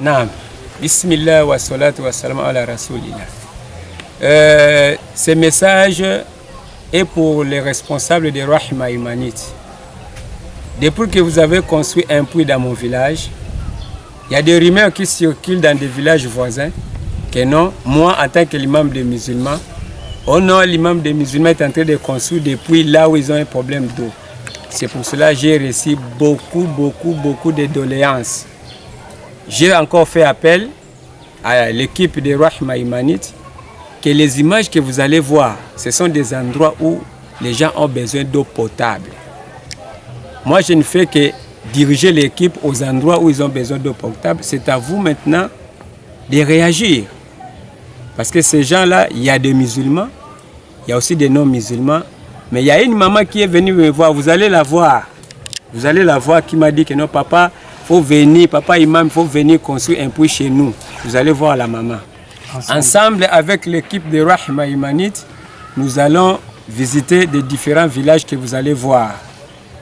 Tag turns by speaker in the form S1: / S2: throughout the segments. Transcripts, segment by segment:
S1: Naam. Bismillah wa salatu wa salam ala rasoulillah. Ce message est pour les responsables de Rahma Humanite. Depuis que vous avez construit un puits dans mon village, il y a des rumeurs qui circulent dans des villages voisins que non, moi en tant que l'imam des musulmans, oh non, l'imam des musulmans est en train de construire des puits là où ils ont un problème d'eau. C'est pour cela que j'ai reçu beaucoup de doléances. J'ai encore fait appel à l'équipe de Rahma Humanite que les images que vous allez voir, ce sont des endroits où les gens ont besoin d'eau potable. Moi, je ne fais que diriger l'équipe aux endroits où ils ont besoin d'eau potable. C'est à vous maintenant de réagir. Parce que ces gens-là, il y a des musulmans, il y a aussi des non-musulmans. Mais il y a une maman qui est venue me voir, vous allez la voir. Vous allez la voir qui m'a dit que non, papa, faut venir, papa imam, il faut venir construire un puits chez nous. Vous allez voir la maman. Ensemble avec l'équipe de Rahma Humanite, nous allons visiter des différents villages que vous allez voir.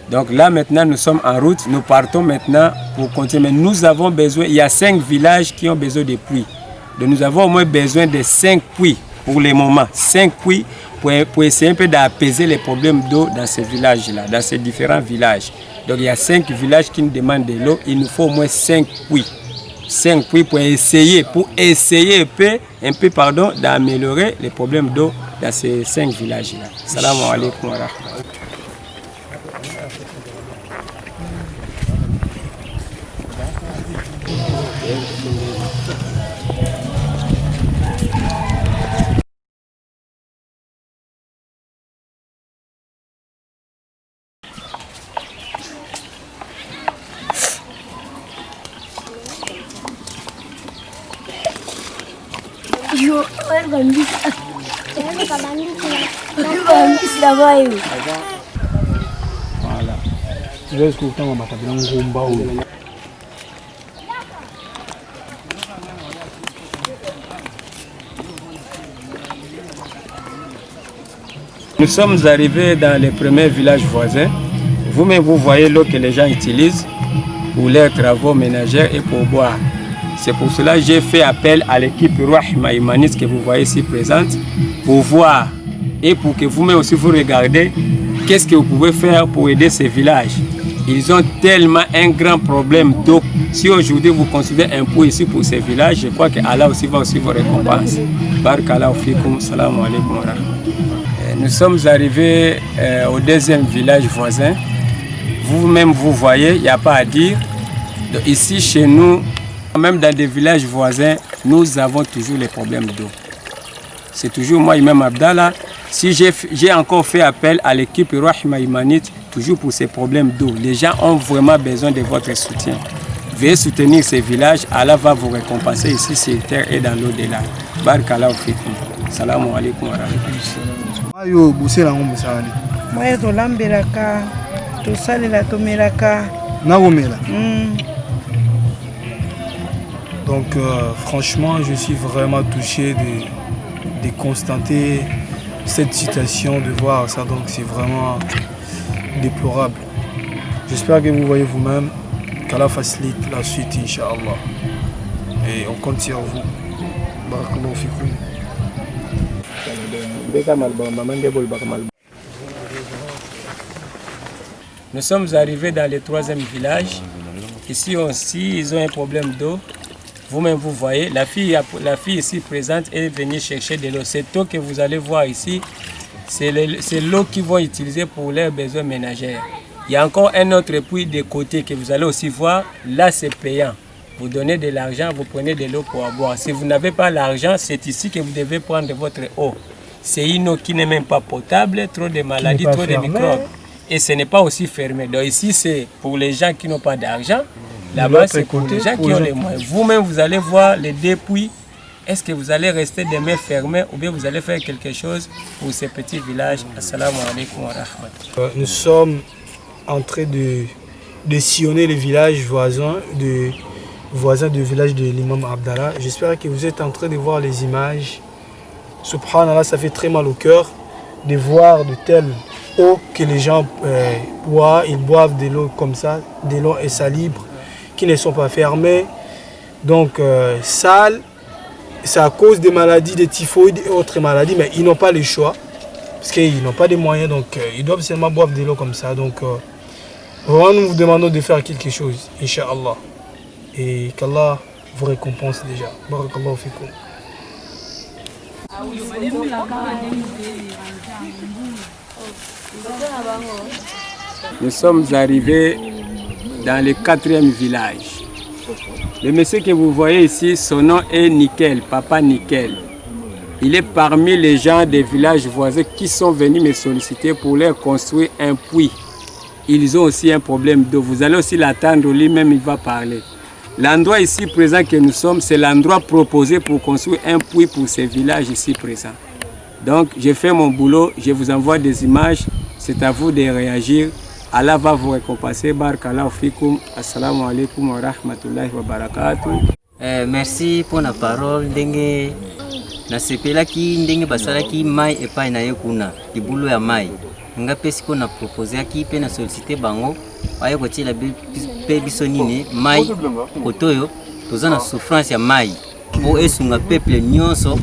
S1: Donc là maintenant nous sommes en route, nous partons maintenant pour continuer. Mais nous avons besoin, il y a 5 villages qui ont besoin de puits. Donc nous avons au moins besoin de 5 puits pour le moment. 5 puits pour essayer un peu d'apaiser les problèmes d'eau dans ces villages-là, dans ces différents villages. Donc il y a 5 villages qui nous demandent de l'eau, il nous faut au moins 5 puits. 5 puits pour essayer un peu d'améliorer les problèmes d'eau dans ces 5 villages-là. Salam alaikum wa rahmatullah.
S2: Yo, voilà.
S1: Nous sommes arrivés dans les premiers villages voisins. Vous-même, vous voyez l'eau que les gens utilisent pour leurs travaux ménagers et pour boire. C'est pour cela que j'ai fait appel à l'équipe Rahma Humanite que vous voyez ici présente pour voir et pour que vous-même aussi vous regardez qu'est-ce que vous pouvez faire pour aider ces villages. Ils ont tellement un grand problème d'eau. Si aujourd'hui vous construisez un puits ici pour ces villages, je crois que Allah aussi va aussi vous récompenser. Barakallahu fikum, salam alaikum wa rahmatullah. Nous sommes arrivés au deuxième village voisin. Vous-même vous voyez, il n'y a pas à dire. Donc, ici chez nous, même dans des villages voisins, nous avons toujours les problèmes d'eau. C'est toujours moi, Imam Abdallah. Si j'ai encore fait appel à l'équipe Rahma Humanite, toujours pour ces problèmes d'eau. Les gens ont vraiment besoin de votre soutien. Veuillez soutenir ces villages, Allah va vous récompenser ici sur terre et dans l'au-delà. Barakallahu fikum. Salam alaikum wa rahmatullah.
S3: Ayo busela ngo musali.
S4: Moya to lambelaka, to salela to melaka.
S3: Na gomela. Donc franchement, je suis vraiment touché de constater cette situation, de voir ça. Donc c'est vraiment déplorable. J'espère que vous voyez vous-même qu'Allah facilite la suite, Inch'Allah. Et on compte sur vous. Barakallahu fikoum.
S1: Nous sommes arrivés dans le 3e village. Ici aussi, ils ont un problème d'eau. Vous-même, vous voyez, la fille ici présente est venue chercher de l'eau. Cette eau que vous allez voir ici, c'est l'eau qu'ils vont utiliser pour leurs besoins ménagers. Il y a encore un autre puits de côté que vous allez aussi voir. Là, c'est payant. Vous donnez de l'argent, vous prenez de l'eau pour boire. Si vous n'avez pas l'argent, c'est ici que vous devez prendre votre eau. C'est une eau qui n'est même pas potable, trop de maladies, trop de microbes. Et ce n'est pas aussi fermé. Donc ici, c'est pour les gens qui n'ont pas d'argent. Là-bas, c'est pour les gens qui ont les moyens. Vous-même, vous allez voir les deux puits. Est-ce que vous allez rester des mains fermées ou bien vous allez faire quelque chose pour ces petits villages? Assalamu alaikum wa rahmatullah.
S3: Nous sommes en train de sillonner les villages voisins du village de l'imam Abdallah. J'espère que vous êtes en train de voir les images. Subhanallah, ça fait très mal au cœur de voir de telles eaux que les gens boivent. Ils boivent de l'eau comme ça, de l'eau insalubre, qui ne sont pas fermées. Donc, sale, c'est à cause des maladies, des typhoïdes et autres maladies, mais ils n'ont pas le choix. Parce qu'ils n'ont pas de moyens, donc ils doivent seulement boire de l'eau comme ça. Donc, vraiment, nous vous demandons de faire quelque chose, Inch'Allah. Et qu'Allah vous récompense déjà. Barakallahu fikum.
S1: Nous sommes arrivés dans le 4e village. Le monsieur que vous voyez ici, son nom est Nickel, Papa Nickel. Il est parmi les gens des villages voisins qui sont venus me solliciter pour leur construire un puits. Ils ont aussi un problème d'eau. Vous allez aussi l'attendre, lui-même il va parler. L'endroit ici présent que nous sommes, c'est l'endroit proposé pour construire un puits pour ces villages ici présents. Donc, j'ai fait mon boulot, je vous envoie des images, c'est à vous de réagir. Allah va vous récompenser. Barakallahu fikum. Assalamu alaikum wa rahmatullahi wa barakatuh.
S2: Merci pour la parole. Ndenge nasepelaki ndenge basalaki mai epai na ye kuna libulu ya mai. Nga pesi ko na proposer aki pe na solliciter bango aye kotiela pe biso nini mai kotoyo toza na souffrance ya mai po esunga peuple nyonso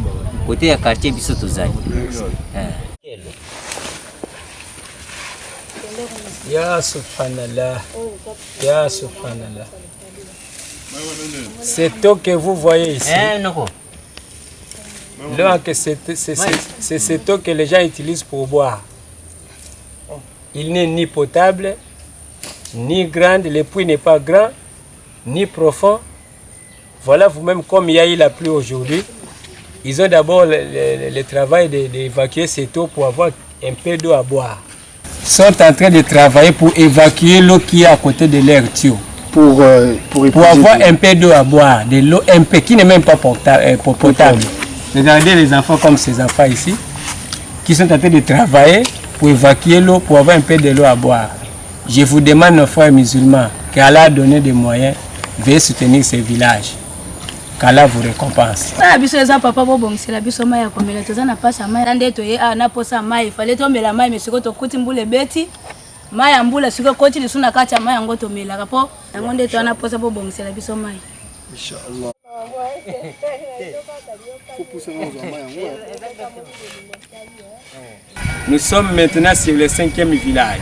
S2: côté ya quartier biso tozali.
S1: Ya subhanallah, ya subhanallah. Cette eau que vous voyez ici, c'est cette eau que les gens utilisent pour boire. Il n'est ni potable, ni grande, le puits n'est pas grand, ni profond. Voilà vous-même comme il y a eu la pluie aujourd'hui. Ils ont d'abord le travail d'évacuer cette eau pour avoir un peu d'eau à boire. Ils sont en train de travailler pour évacuer l'eau qui est à côté de leur tuyau. Pour avoir un peu d'eau à boire, de l'eau un peu qui n'est même pas potable. Regardez les enfants comme ces enfants ici, qui sont en train de travailler pour évacuer l'eau, pour avoir un peu de l'eau à boire. Je vous demande, nos frères musulmans, qu'Allah a donné des moyens, veuillez soutenir ces villages. Qu'Allah vous récompense.
S5: Maya mbula siko koti lisuna kacha maya ngoto mela kapo ngonde to anaposa bo bongsela biso mai
S3: Inch'Allah.
S1: Nous sommes maintenant sur le 5e village.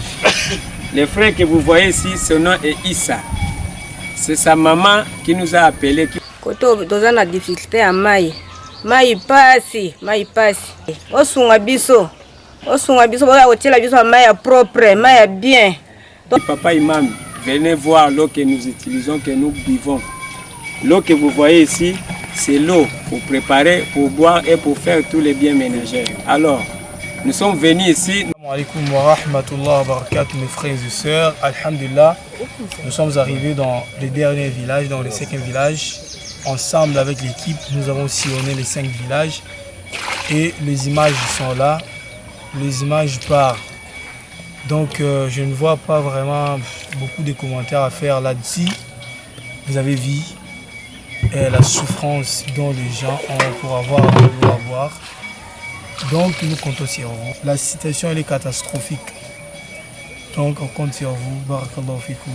S1: Le frère que vous voyez ici, son nom est Issa. C'est sa maman qui nous a appelé.
S5: Koto tozana difficulté ya mai pasi osunga biso bala kotiela biso mai propre mai bien.
S1: Papa Imam, venez voir l'eau que nous utilisons, que nous buvons. L'eau que vous voyez ici, c'est l'eau pour préparer, pour boire et pour faire tous les biens ménagers. Alors, nous sommes venus ici.
S3: Assalamu alaikum wa rahmatullahi wa barakatuh, mes frères et sœurs. Alhamdulillah, nous sommes arrivés dans le dernier village, dans le 5e village. Ensemble avec l'équipe, nous avons sillonné les 5 villages et les images sont là. Les images parlent. Donc je ne vois pas vraiment beaucoup de commentaires à faire là-dessus. Vous avez vu la souffrance dont les gens ont pour avoir de l'eau à boire. Donc nous comptons sur vous. La situation elle est catastrophique. Donc on compte sur vous. Barakallahu fikum.